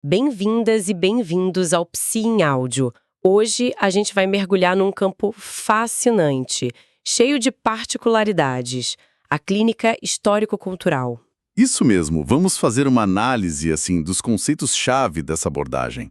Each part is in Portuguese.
Bem-vindas e bem-vindos ao Psi em Áudio. Hoje a gente vai mergulhar num campo fascinante, cheio de particularidades, a clínica histórico-cultural. Isso mesmo, vamos fazer uma análise dos conceitos-chave dessa abordagem.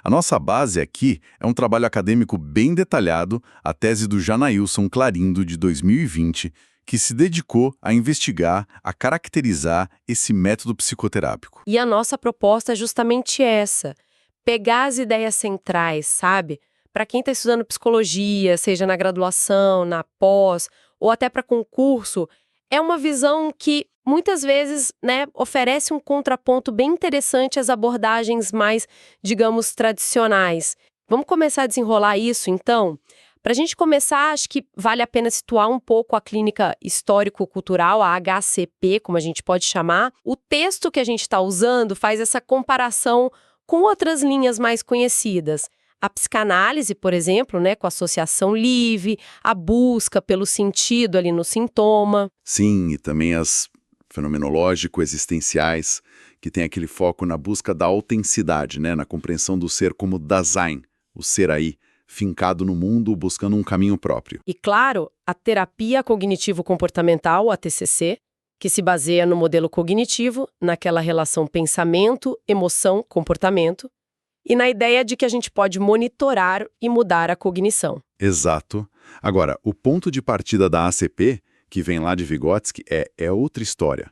A nossa base aqui é um trabalho acadêmico bem detalhado, a tese do Janailson Clarindo, de 2020, que se dedicou a investigar, a caracterizar esse método psicoterápico. E a nossa proposta é justamente essa: pegar as ideias centrais, sabe? Para quem está estudando psicologia, seja na graduação, na pós, ou até para concurso, é uma visão que muitas vezes, oferece um contraponto bem interessante às abordagens mais, digamos, tradicionais. Vamos começar a desenrolar isso, então? Para a gente começar, acho que vale a pena situar um pouco a clínica histórico-cultural, a HCP, como a gente pode chamar. O texto que a gente está usando faz essa comparação com outras linhas mais conhecidas. A psicanálise, por exemplo, com a associação livre, a busca pelo sentido ali no sintoma. Sim, e também as fenomenológico-existenciais, que tem aquele foco na busca da autenticidade, na compreensão do ser como Dasein, o ser aí, fincado no mundo, buscando um caminho próprio. E, claro, a terapia cognitivo-comportamental, a TCC, que se baseia no modelo cognitivo, naquela relação pensamento, emoção, comportamento, e na ideia de que a gente pode monitorar e mudar a cognição. Exato. Agora, o ponto de partida da ACP, que vem lá de Vygotsky, é outra história.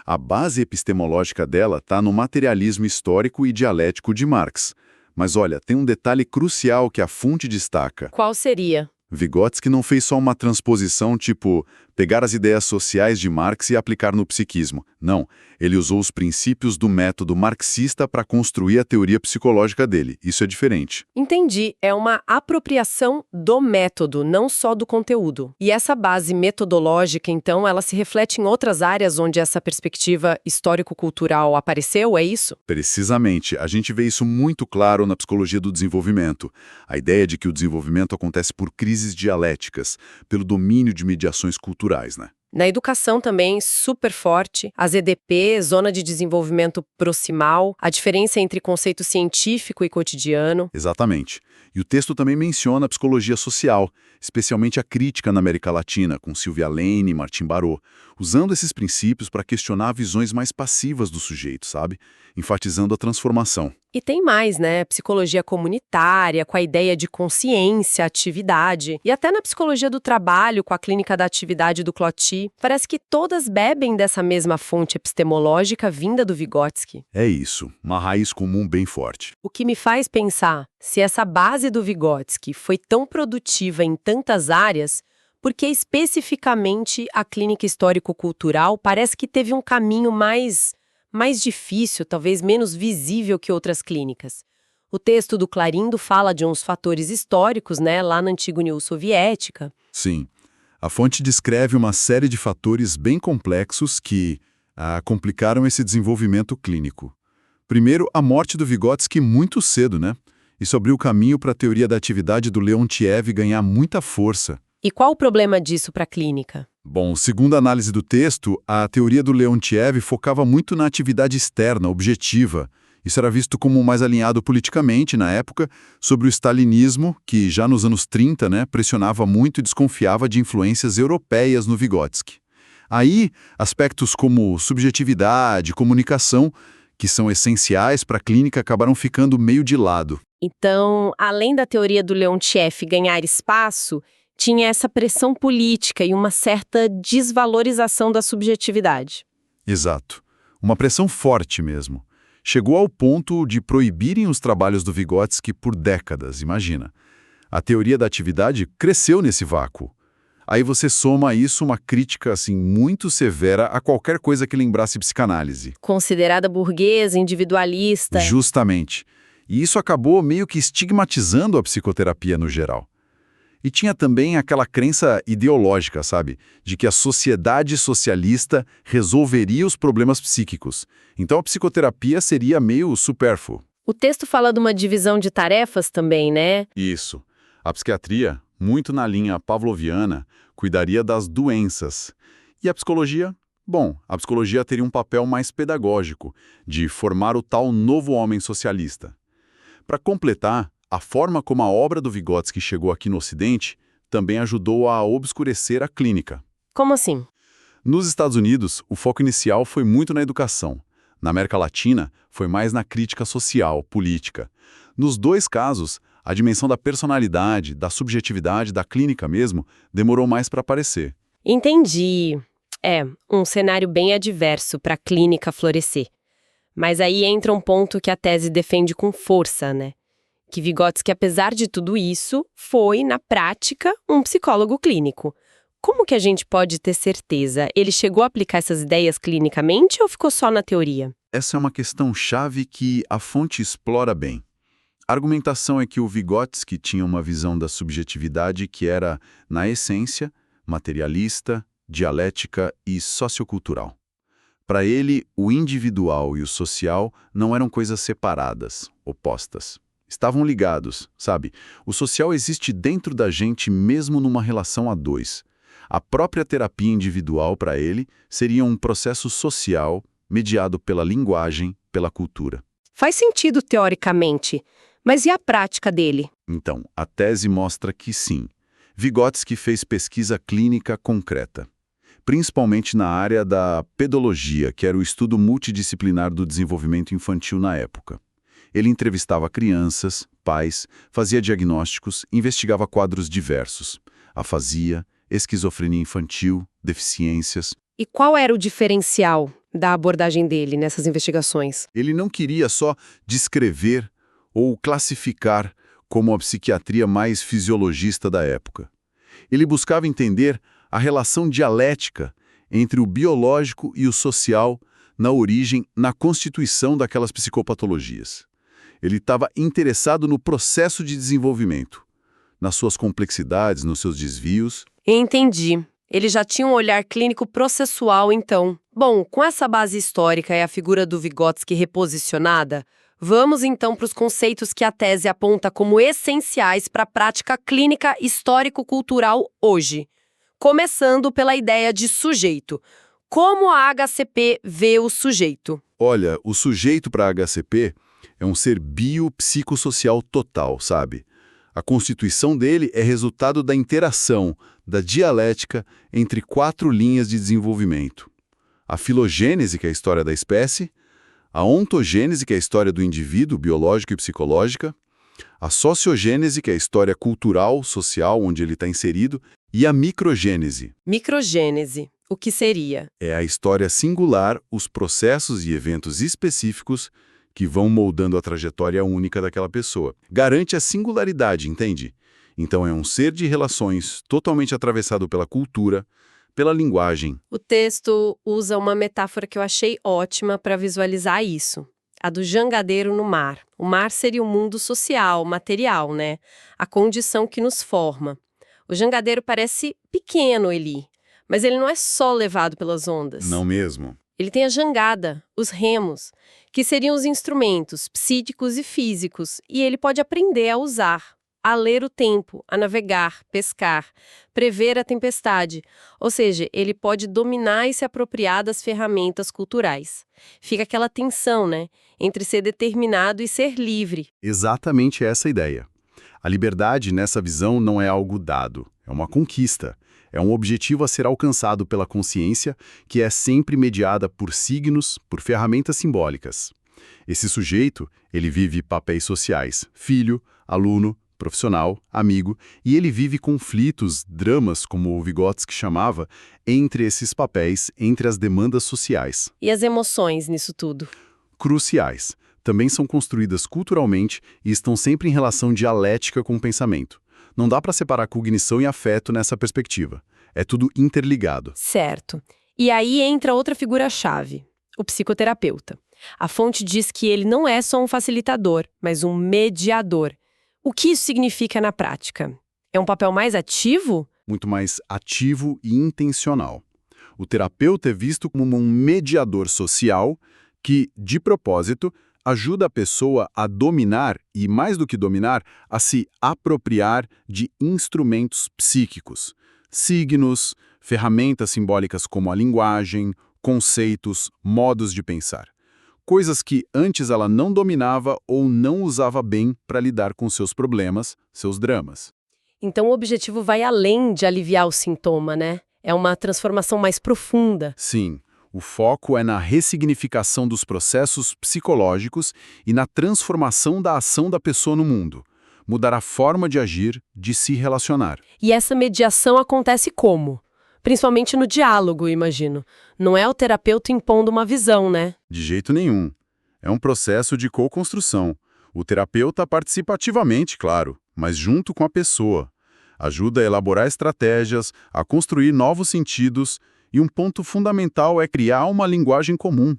A base epistemológica dela está no materialismo histórico e dialético de Marx. Mas olha, tem um detalhe crucial que a fonte destaca. Qual seria? Vygotsky não fez só uma transposição tipo pegar as ideias sociais de Marx e aplicar no psiquismo. Não, ele usou os princípios do método marxista para construir a teoria psicológica dele. Isso é diferente. Entendi. É uma apropriação do método, não só do conteúdo. E essa base metodológica, então, ela se reflete em outras áreas onde essa perspectiva histórico-cultural apareceu, é isso? Precisamente. A gente vê isso muito claro na psicologia do desenvolvimento. A ideia de que o desenvolvimento acontece por crises dialéticas, pelo domínio de mediações culturais, Na educação também, super forte, as EDP, Zona de Desenvolvimento Proximal, a diferença entre conceito científico e cotidiano. Exatamente. E o texto também menciona a psicologia social, especialmente a crítica na América Latina, com Sylvia Lane e Martin Barot, usando esses princípios para questionar visões mais passivas do sujeito, sabe? Enfatizando a transformação. E tem mais, psicologia comunitária, com a ideia de consciência, atividade. E até na psicologia do trabalho, com a clínica da atividade do Cloty. Parece que todas bebem dessa mesma fonte epistemológica vinda do Vygotsky. É isso, uma raiz comum bem forte. O que me faz pensar, se essa base do Vygotsky foi tão produtiva em tantas áreas, porque especificamente a clínica histórico-cultural parece que teve um caminho mais difícil, talvez menos visível que outras clínicas. O texto do Clarindo fala de uns fatores históricos, lá na antiga União Soviética. Sim. A fonte descreve uma série de fatores bem complexos que complicaram esse desenvolvimento clínico. Primeiro, a morte do Vygotsky muito cedo, Isso abriu o caminho para a teoria da atividade do Leontiev ganhar muita força. E qual o problema disso para a clínica? Bom, segundo a análise do texto, a teoria do Leontiev focava muito na atividade externa, objetiva. Isso era visto como mais alinhado politicamente na época, sobre o stalinismo, que já nos anos 30, pressionava muito e desconfiava de influências europeias no Vygotsky. Aí, aspectos como subjetividade, comunicação, que são essenciais para a clínica, acabaram ficando meio de lado. Então, além da teoria do Leontiev ganhar espaço, tinha essa pressão política e uma certa desvalorização da subjetividade. Exato. Uma pressão forte mesmo. Chegou ao ponto de proibirem os trabalhos do Vygotsky por décadas, imagina. A teoria da atividade cresceu nesse vácuo. Aí você soma a isso uma crítica muito severa a qualquer coisa que lembrasse psicanálise. Considerada burguesa, individualista. Justamente. E isso acabou meio que estigmatizando a psicoterapia no geral. E tinha também aquela crença ideológica, sabe? De que a sociedade socialista resolveria os problemas psíquicos. Então a psicoterapia seria meio supérfluo. O texto fala de uma divisão de tarefas também, Isso. A psiquiatria, muito na linha pavloviana, cuidaria das doenças. E a psicologia Bom, a psicologia teria um papel mais pedagógico, de formar o tal novo homem socialista. Para completar, a forma como a obra do Vygotsky chegou aqui no Ocidente também ajudou a obscurecer a clínica. Como assim? Nos Estados Unidos, o foco inicial foi muito na educação. Na América Latina, foi mais na crítica social, política. Nos dois casos, a dimensão da personalidade, da subjetividade, da clínica mesmo, demorou mais para aparecer. Entendi. É, um cenário bem adverso para a clínica florescer. Mas aí entra um ponto que a tese defende com força, né? Que Vygotsky, apesar de tudo isso, foi, na prática, um psicólogo clínico. Como que a gente pode ter certeza? Ele chegou a aplicar essas ideias clinicamente ou ficou só na teoria? Essa é uma questão chave que a fonte explora bem. A argumentação é que o Vygotsky tinha uma visão da subjetividade que era, na essência, materialista, dialética e sociocultural. Para ele, o individual e o social não eram coisas separadas, opostas. Estavam ligados, sabe? O social existe dentro da gente mesmo numa relação a dois. A própria terapia individual, para ele, seria um processo social mediado pela linguagem, pela cultura. Faz sentido teoricamente, mas e a prática dele? Então, a tese mostra que sim. Vygotsky fez pesquisa clínica concreta, principalmente na área da pedologia, que era o estudo multidisciplinar do desenvolvimento infantil na época. Ele entrevistava crianças, pais, fazia diagnósticos, investigava quadros diversos: afasia, esquizofrenia infantil, deficiências. E qual era o diferencial da abordagem dele nessas investigações? Ele não queria só descrever ou classificar como a psiquiatria mais fisiologista da época. Ele buscava entender a relação dialética entre o biológico e o social na origem, na constituição daquelas psicopatologias. Ele estava interessado no processo de desenvolvimento, nas suas complexidades, nos seus desvios. Entendi. Ele já tinha um olhar clínico processual, então. Bom, com essa base histórica e a figura do Vygotsky reposicionada, vamos então para os conceitos que a tese aponta como essenciais para a prática clínica histórico-cultural hoje. Começando pela ideia de sujeito. Como a HCP vê o sujeito? Olha, o sujeito para a HCP é um ser biopsicossocial total, sabe? A constituição dele é resultado da interação, da dialética entre 4 linhas de desenvolvimento: a filogênese, que é a história da espécie; a ontogênese, que é a história do indivíduo, biológica e psicológica; a sociogênese, que é a história cultural, social, onde ele está inserido; e a microgênese. Microgênese. O que seria? É a história singular, os processos e eventos específicos que vão moldando a trajetória única daquela pessoa. Garante a singularidade, entende? Então é um ser de relações totalmente atravessado pela cultura, pela linguagem. O texto usa uma metáfora que eu achei ótima para visualizar isso. A do jangadeiro no mar. O mar seria o mundo social, material, né? A condição que nos forma. O jangadeiro parece pequeno, Eli, mas ele não é só levado pelas ondas. Não mesmo. Ele tem a jangada, os remos, que seriam os instrumentos psíquicos e físicos, e ele pode aprender a usar, a ler o tempo, a navegar, pescar, prever a tempestade. Ou seja, ele pode dominar e se apropriar das ferramentas culturais. Fica aquela tensão, né, entre ser determinado e ser livre. Exatamente essa a ideia. A liberdade nessa visão não é algo dado, é uma conquista. É um objetivo a ser alcançado pela consciência, que é sempre mediada por signos, por ferramentas simbólicas. Esse sujeito, ele vive papéis sociais: filho, aluno, profissional, amigo, e ele vive conflitos, dramas, como o Vygotsky chamava, entre esses papéis, entre as demandas sociais. E as emoções nisso tudo? Cruciais. Também são construídas culturalmente e estão sempre em relação dialética com o pensamento. Não dá para separar cognição e afeto nessa perspectiva. É tudo interligado. Certo. E aí entra outra figura-chave, o psicoterapeuta. A fonte diz que ele não é só um facilitador, mas um mediador. O que isso significa na prática? É um papel mais ativo? Muito mais ativo e intencional. O terapeuta é visto como um mediador social que, de propósito, ajuda a pessoa a dominar e, mais do que dominar, a se apropriar de instrumentos psíquicos, signos, ferramentas simbólicas como a linguagem, conceitos, modos de pensar. Coisas que antes ela não dominava ou não usava bem para lidar com seus problemas, seus dramas. Então o objetivo vai além de aliviar o sintoma, né? É uma transformação mais profunda. Sim, o foco é na ressignificação dos processos psicológicos e na transformação da ação da pessoa no mundo. Mudar a forma de agir, de se relacionar. E essa mediação acontece como? Principalmente no diálogo, imagino. Não é o terapeuta impondo uma visão, né? De jeito nenhum. É um processo de co-construção. O terapeuta participa ativamente, claro, mas junto com a pessoa. Ajuda a elaborar estratégias, a construir novos sentidos, e um ponto fundamental é criar uma linguagem comum.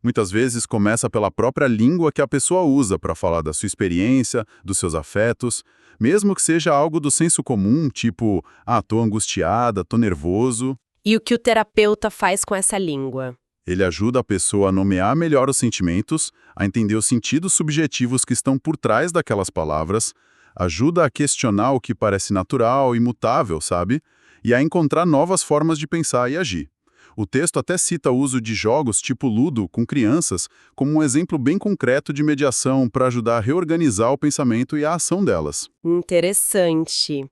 Muitas vezes começa pela própria língua que a pessoa usa para falar da sua experiência, dos seus afetos, mesmo que seja algo do senso comum, tipo, tô angustiada, tô nervoso. E o que o terapeuta faz com essa língua? Ele ajuda a pessoa a nomear melhor os sentimentos, a entender os sentidos subjetivos que estão por trás daquelas palavras, ajuda a questionar o que parece natural, imutável, sabe? E a encontrar novas formas de pensar e agir. O texto até cita o uso de jogos tipo Ludo com crianças como um exemplo bem concreto de mediação para ajudar a reorganizar o pensamento e a ação delas. Interessante.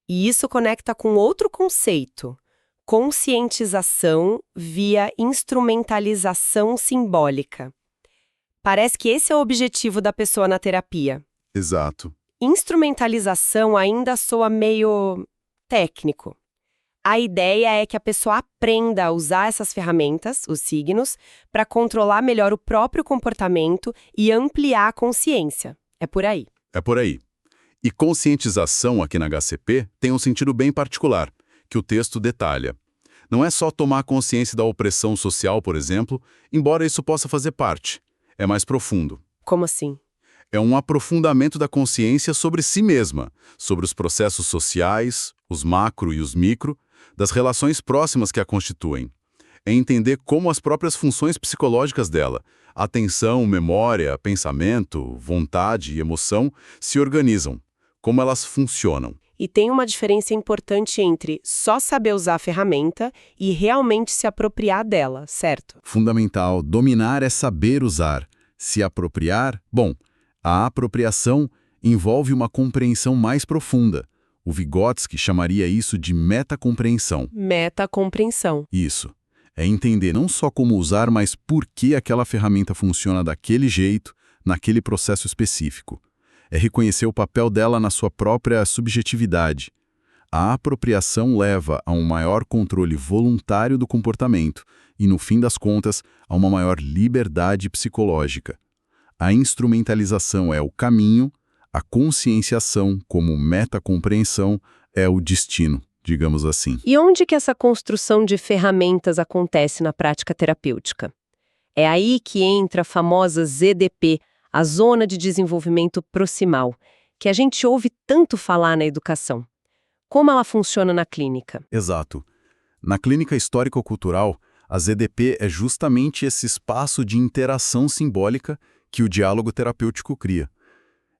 E isso conecta com outro conceito: conscientização via instrumentalização simbólica. Parece que esse é o objetivo da pessoa na terapia. Exato. Instrumentalização ainda soa meio técnico. A ideia é que a pessoa aprenda a usar essas ferramentas, os signos, para controlar melhor o próprio comportamento e ampliar a consciência. É por aí. É por aí. E conscientização aqui na HCP tem um sentido bem particular, que o texto detalha. Não é só tomar consciência da opressão social, por exemplo, embora isso possa fazer parte. É mais profundo. Como assim? É um aprofundamento da consciência sobre si mesma, sobre os processos sociais, os macro e os micro, das relações próximas que a constituem. É entender como as próprias funções psicológicas dela, atenção, memória, pensamento, vontade e emoção, se organizam, como elas funcionam. E tem uma diferença importante entre só saber usar a ferramenta e realmente se apropriar dela, certo? Fundamental, dominar é saber usar. Se apropriar, bom, a apropriação envolve uma compreensão mais profunda. O Vygotsky chamaria isso de metacompreensão. Metacompreensão. Isso. É entender não só como usar, mas por que aquela ferramenta funciona daquele jeito, naquele processo específico. É reconhecer o papel dela na sua própria subjetividade. A apropriação leva a um maior controle voluntário do comportamento e, no fim das contas, a uma maior liberdade psicológica. A instrumentalização é o caminho, a conscienciação, como metacompreensão, é o destino, digamos assim. E onde que essa construção de ferramentas acontece na prática terapêutica? É aí que entra a famosa ZDP, a Zona de Desenvolvimento Proximal, que a gente ouve tanto falar na educação. Como ela funciona na clínica? Exato. Na clínica histórico-cultural, a ZDP é justamente esse espaço de interação simbólica que o diálogo terapêutico cria.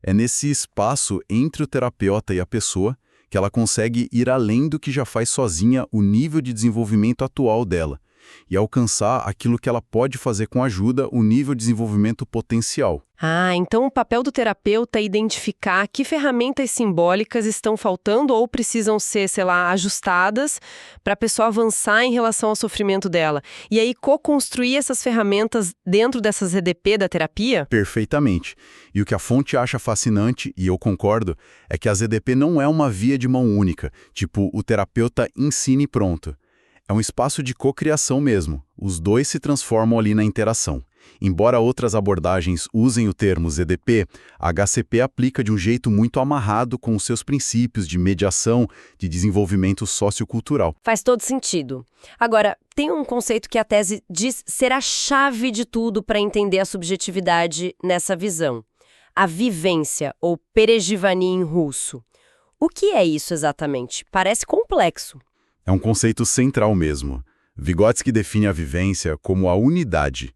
É nesse espaço entre o terapeuta e a pessoa que ela consegue ir além do que já faz sozinha o nível de desenvolvimento atual dela e alcançar aquilo que ela pode fazer com ajuda, o nível de desenvolvimento potencial. Então o papel do terapeuta é identificar que ferramentas simbólicas estão faltando ou precisam ser, ajustadas para a pessoa avançar em relação ao sofrimento dela. E aí co-construir essas ferramentas dentro dessas ZDP da terapia? Perfeitamente. E o que a fonte acha fascinante, e eu concordo, é que a ZDP não é uma via de mão única, tipo o terapeuta ensina e pronto. É um espaço de cocriação mesmo. Os dois se transformam ali na interação. Embora outras abordagens usem o termo ZDP, a HCP aplica de um jeito muito amarrado com os seus princípios de mediação, de desenvolvimento sociocultural. Faz todo sentido. Agora, tem um conceito que a tese diz ser a chave de tudo para entender a subjetividade nessa visão. A vivência, ou perejivanie em russo. O que é isso exatamente? Parece complexo. É um conceito central mesmo. Vygotsky define a vivência como a unidade,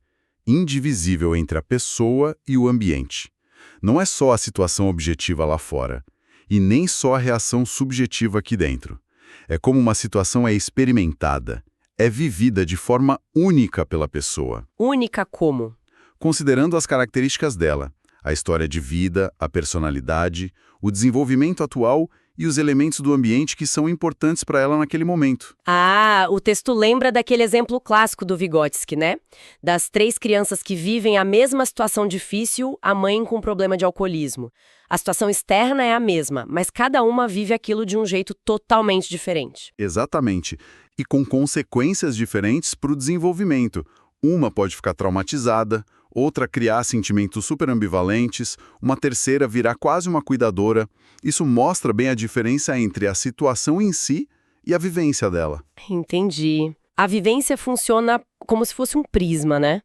indivisível entre a pessoa e o ambiente. Não é só a situação objetiva lá fora, e nem só a reação subjetiva aqui dentro. É como uma situação é experimentada, é vivida de forma única pela pessoa, Única como? considerando as características dela, a história de vida, a personalidade, o desenvolvimento atual e os elementos do ambiente que são importantes para ela naquele momento. Ah, o texto lembra daquele exemplo clássico do Vygotsky, né? Das 3 crianças que vivem a mesma situação difícil, a mãe com problema de alcoolismo. A situação externa é a mesma, mas cada uma vive aquilo de um jeito totalmente diferente. Exatamente. E com consequências diferentes para o desenvolvimento. Uma pode ficar traumatizada, outra criar sentimentos super ambivalentes, uma terceira virar quase uma cuidadora. Isso mostra bem a diferença entre a situação em si e a vivência dela. Entendi. A vivência funciona como se fosse um prisma, né?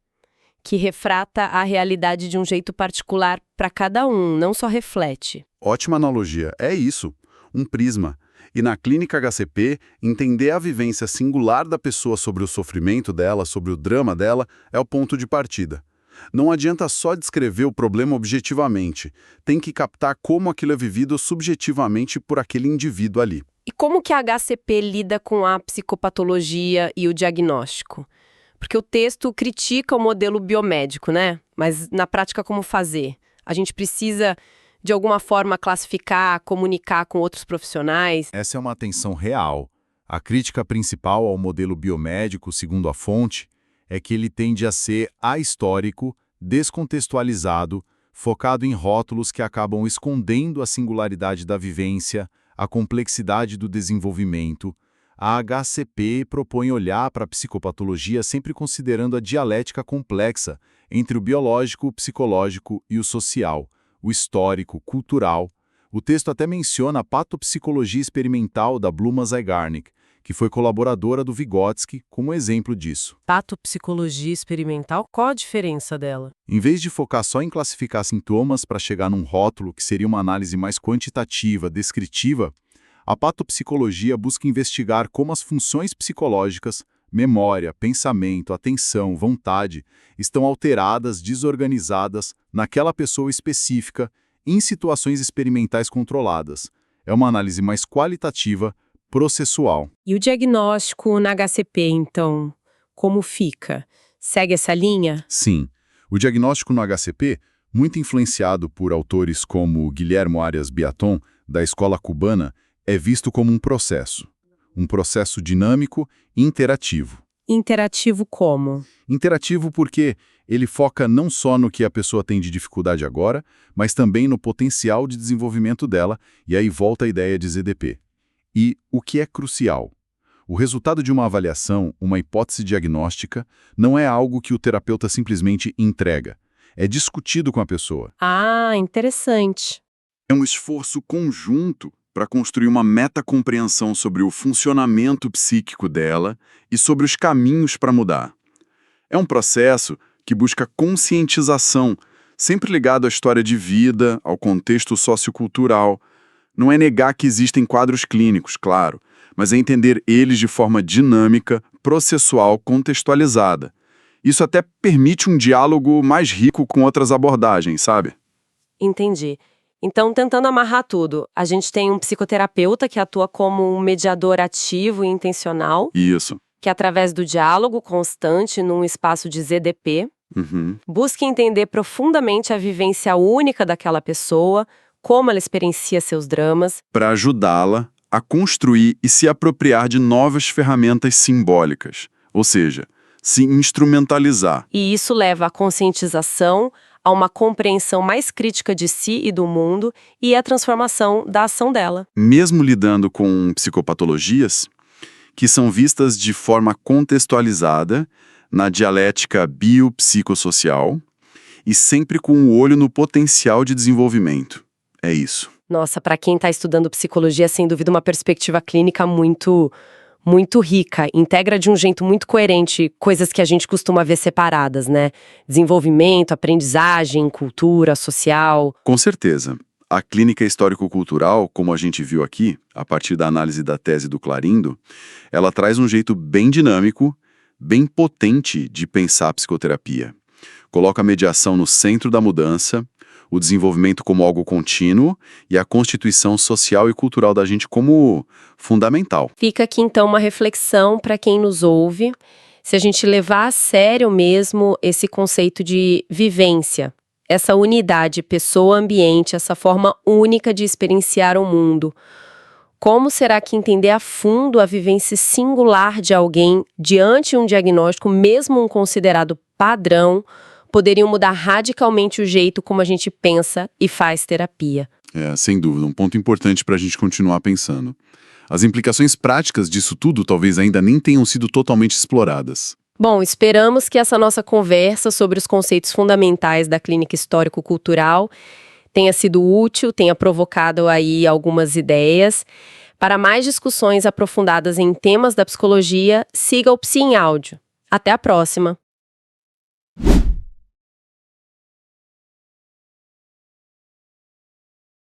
Que refrata a realidade de um jeito particular para cada um, não só reflete. Ótima analogia. É isso, um prisma. E na clínica HCP, entender a vivência singular da pessoa sobre o sofrimento dela, sobre o drama dela, é o ponto de partida. Não adianta só descrever o problema objetivamente, tem que captar como aquilo é vivido subjetivamente por aquele indivíduo ali. E como que a HCP lida com a psicopatologia e o diagnóstico? Porque o texto critica o modelo biomédico, né? Mas na prática como fazer? A gente precisa, de alguma forma, classificar, comunicar com outros profissionais? Essa é uma tensão real. A crítica principal ao modelo biomédico, segundo a fonte, é que ele tende a ser ahistórico, descontextualizado, focado em rótulos que acabam escondendo a singularidade da vivência, a complexidade do desenvolvimento. A HCP propõe olhar para a psicopatologia sempre considerando a dialética complexa entre o biológico, o psicológico e o social, o histórico, cultural. O texto até menciona a patopsicologia experimental da Bluma Zygarnik, que foi colaboradora do Vygotsky, como exemplo disso. Patopsicologia experimental, qual a diferença dela? Em vez de focar só em classificar sintomas para chegar num rótulo que seria uma análise mais quantitativa, descritiva, a patopsicologia busca investigar como as funções psicológicas, memória, pensamento, atenção, vontade, estão alteradas, desorganizadas naquela pessoa específica, em situações experimentais controladas. É uma análise mais qualitativa, processual. E o diagnóstico na HCP, então, como fica? Segue essa linha? Sim, o diagnóstico no HCP, muito influenciado por autores como Guillermo Arias Biaton, da escola cubana, é visto como um processo dinâmico e interativo. Interativo como? Interativo porque ele foca não só no que a pessoa tem de dificuldade agora, mas também no potencial de desenvolvimento dela, e aí volta a ideia de ZDP. E o que é crucial? O resultado de uma avaliação, uma hipótese diagnóstica, não é algo que o terapeuta simplesmente entrega. É discutido com a pessoa. Ah, interessante. É um esforço conjunto para construir uma metacompreensão sobre o funcionamento psíquico dela e sobre os caminhos para mudar. É um processo que busca conscientização, sempre ligado à história de vida, ao contexto sociocultural. Não é negar que existem quadros clínicos, claro, mas é entender eles de forma dinâmica, processual, contextualizada. Isso até permite um diálogo mais rico com outras abordagens, sabe? Entendi. Então, tentando amarrar tudo, a gente tem um psicoterapeuta que atua como um mediador ativo e intencional, Isso. que através do diálogo constante num espaço de ZDP, busca entender profundamente a vivência única daquela pessoa, como ela experiencia seus dramas. Para ajudá-la a construir e se apropriar de novas ferramentas simbólicas, ou seja, se instrumentalizar. E isso leva à conscientização, a uma compreensão mais crítica de si e do mundo e à transformação da ação dela. Mesmo lidando com psicopatologias, que são vistas de forma contextualizada na dialética biopsicossocial e sempre com o olho no potencial de desenvolvimento. É isso. Nossa, para quem está estudando psicologia, sem dúvida uma perspectiva clínica muito rica, integra de um jeito muito coerente coisas que a gente costuma ver separadas, né? Desenvolvimento, aprendizagem, cultura, social. Com certeza. A clínica histórico-cultural, como a gente viu aqui, a partir da análise da tese do Clarindo, ela traz um jeito bem dinâmico, bem potente de pensar a psicoterapia. Coloca a mediação no centro da mudança, o desenvolvimento como algo contínuo e a constituição social e cultural da gente como fundamental. Fica aqui então uma reflexão para quem nos ouve, se a gente levar a sério mesmo esse conceito de vivência, essa unidade pessoa-ambiente, essa forma única de experienciar o mundo. Como será que entender a fundo a vivência singular de alguém diante de um diagnóstico, mesmo um considerado padrão, poderiam mudar radicalmente o jeito como a gente pensa e faz terapia? Sem dúvida, um ponto importante para a gente continuar pensando. As implicações práticas disso tudo talvez ainda nem tenham sido totalmente exploradas. Bom, esperamos que essa nossa conversa sobre os conceitos fundamentais da clínica histórico-cultural tenha sido útil, tenha provocado aí algumas ideias. Para mais discussões aprofundadas em temas da psicologia, siga o Psi em Áudio. Até a próxima!